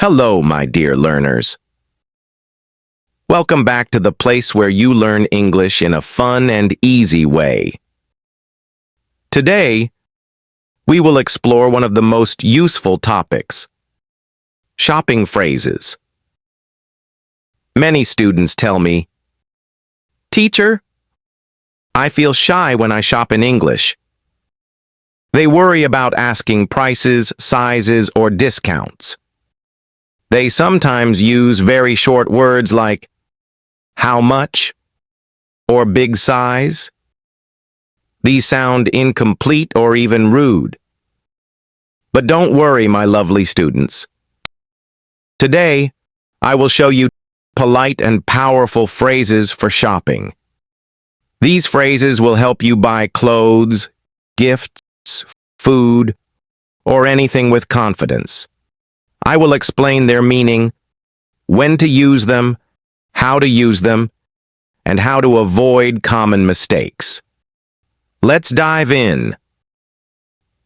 Hello, my dear learners. Welcome back to the place where you learn English in a fun and easy way. Today, we will explore one of the most useful topics, shopping phrases. Many students tell me, "Teacher, I feel shy when I shop in English." They worry about asking prices, sizes, or discounts. They sometimes use very short words like how much or big size. These sound incomplete or even rude. But don't worry, my lovely students. Today, I will show you polite and powerful phrases for shopping. These phrases will help you buy clothes, gifts, food, or anything with confidence. I will explain their meaning, when to use them, how to use them, and how to avoid common mistakes. Let's dive in.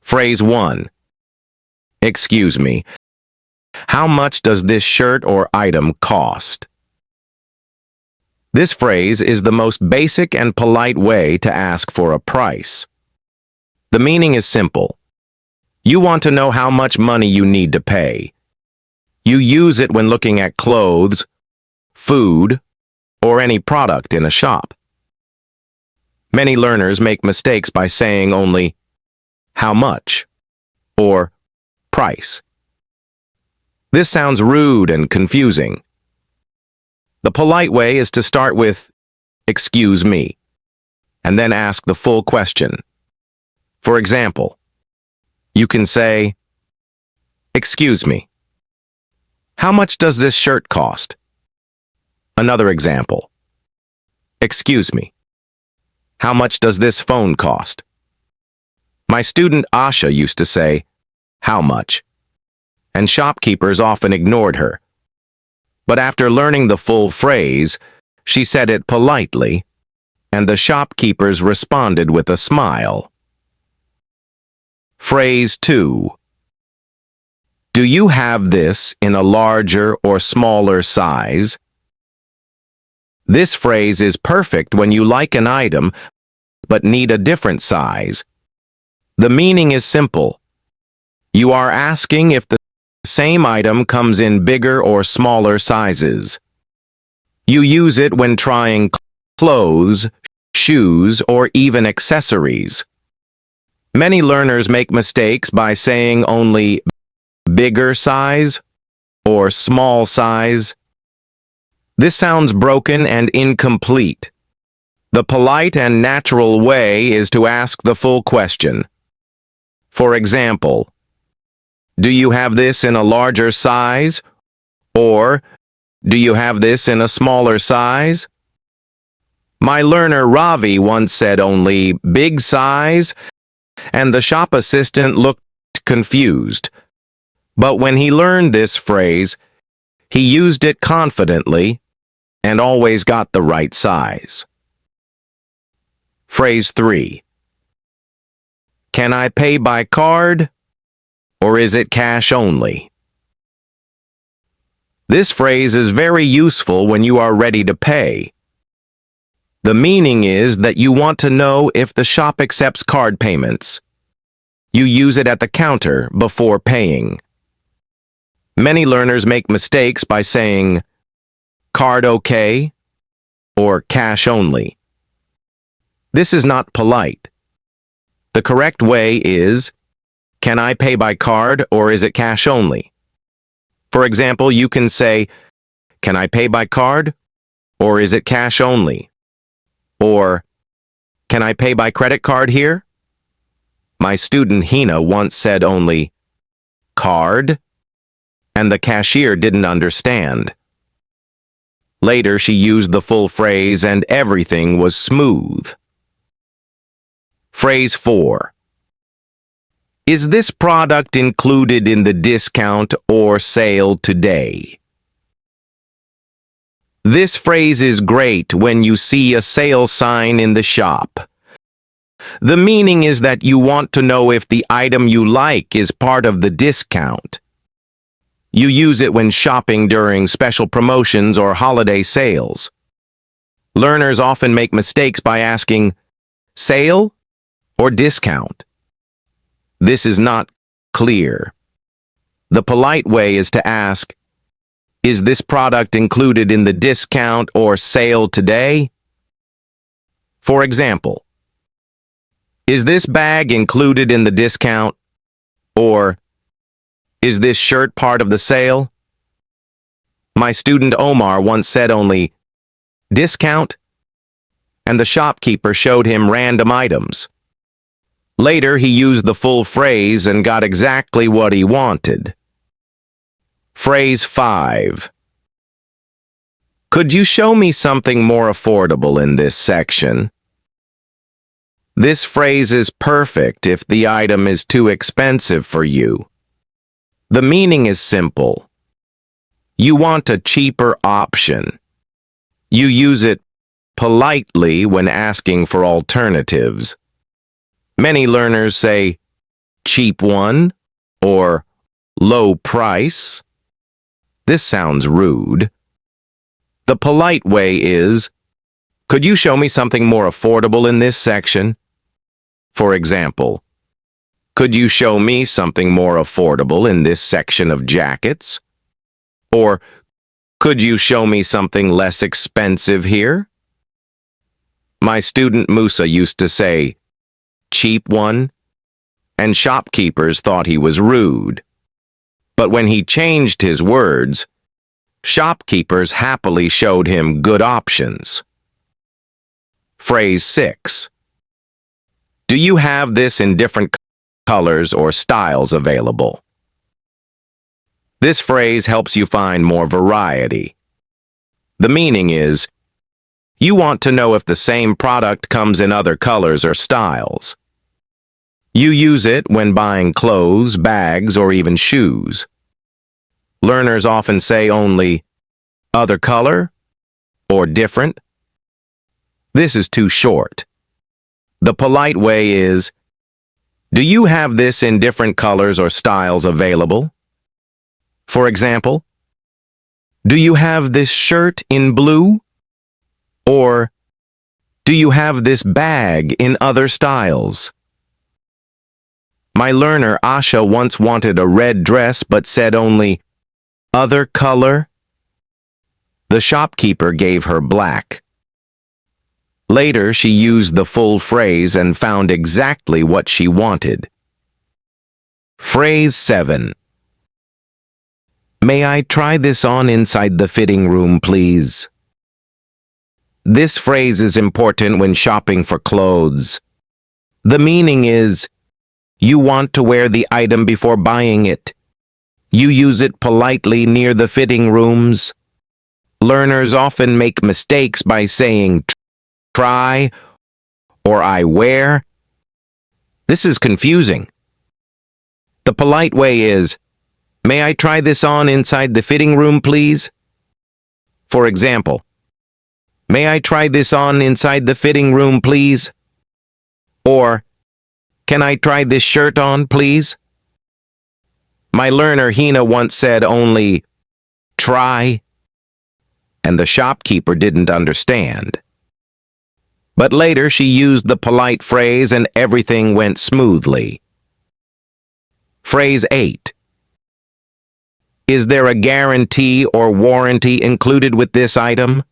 Phrase 1. Excuse me. How much does this shirt or item cost? This phrase is the most basic and polite way to ask for a price. The meaning is simple. You want to know how much money you need to pay. You use it when looking at clothes, food, or any product in a shop. Many learners make mistakes by saying only, how much, or price. This sounds rude and confusing. The polite way is to start with, excuse me, and then ask the full question. For example, you can say, excuse me. How much does this shirt cost? Another example. Excuse me. How much does this phone cost? My student Asha used to say, how much? And shopkeepers often ignored her. But after learning the full phrase, she said it politely, and the shopkeepers responded with a smile. Phrase 2. Do you have this in a larger or smaller size? This phrase is perfect when you like an item but need a different size. The meaning is simple. You are asking if the same item comes in bigger or smaller sizes. You use it when trying clothes, shoes, or even accessories. Many learners make mistakes by saying only bigger size or small size. This sounds broken and incomplete. The polite and natural way is to ask the full question. For example, do you have this in a larger size? Or, do you have this in a smaller size? My learner Ravi once said only big size, and the shop assistant looked confused. But when he learned this phrase, he used it confidently and always got the right size. Phrase 3. Can I pay by card, or is it cash only? This phrase is very useful when you are ready to pay. The meaning is that you want to know if the shop accepts card payments. You use it at the counter before paying. Many learners make mistakes by saying, card okay, or cash only. This is not polite. The correct way is, can I pay by card or is it cash only? For example, you can say, can I pay by card or is it cash only? Or, can I pay by credit card here? My student Hina once said only, card, and the cashier didn't understand. Later, she used the full phrase and everything was smooth. Phrase 4. Is this product included in the discount or sale today? This phrase is great when you see a sale sign in the shop. The meaning is that you want to know if the item you like is part of the discount. You use it when shopping during special promotions or holiday sales. Learners often make mistakes by asking, sale or discount? This is not clear. The polite way is to ask, is this product included in the discount or sale today? For example, is this bag included in the discount? Or, is this shirt part of the sale? My student Omar once said only, discount? And the shopkeeper showed him random items. Later, he used the full phrase and got exactly what he wanted. Phrase 5. Could you show me something more affordable in this section? This phrase is perfect if the item is too expensive for you. The meaning is simple. You want a cheaper option. You use it politely when asking for alternatives. Many learners say, cheap one or low price. This sounds rude. The polite way is, could you show me something more affordable in this section? For example, could you show me something more affordable in this section of jackets? Or, could you show me something less expensive here? My student Musa used to say, cheap one, and shopkeepers thought he was rude. But when he changed his words, shopkeepers happily showed him good options. Phrase 6. Do you have this in different colors or styles available? This phrase helps you find more variety. The meaning is, you want to know if the same product comes in other colors or styles. You use it when buying clothes, bags, or even shoes. Learners often say only, other color or different. This is too short. The polite way is, do you have this in different colors or styles available? For example, do you have this shirt in blue? Or, do you have this bag in other styles? My learner Asha once wanted a red dress but said only, other color? The shopkeeper gave her black. Later, she used the full phrase and found exactly what she wanted. Phrase 7. May I try this on inside the fitting room, please? This phrase is important when shopping for clothes. The meaning is, you want to wear the item before buying it. You use it politely near the fitting rooms. Learners often make mistakes by saying try or I wear. This is confusing. The polite way is, may I try this on inside the fitting room, please? For example, may I try this on inside the fitting room, please? Or, can I try this shirt on, please? My learner Hina once said only, try, and the shopkeeper didn't understand. But later she used the polite phrase and everything went smoothly. Phrase 8. Is there a guarantee or warranty included with this item?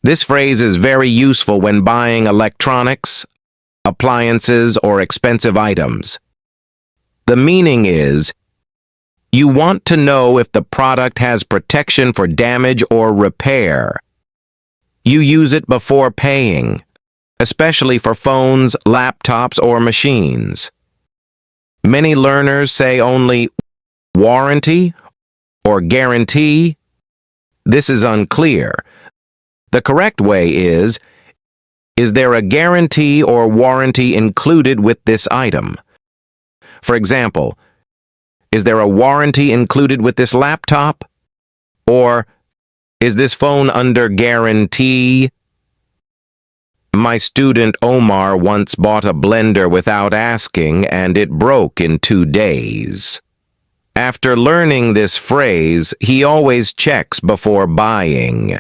This phrase is very useful when buying electronics, appliances, or expensive items. The meaning is, you want to know if the product has protection for damage or repair. You use it before paying, especially for phones, laptops, or machines. Many learners say only warranty or guarantee. This is unclear. The correct way is there a guarantee or warranty included with this item? For example, is there a warranty included with this laptop? Or, is this phone under guarantee? My student Omar once bought a blender without asking and it broke in 2 days. After learning this phrase, he always checks before buying.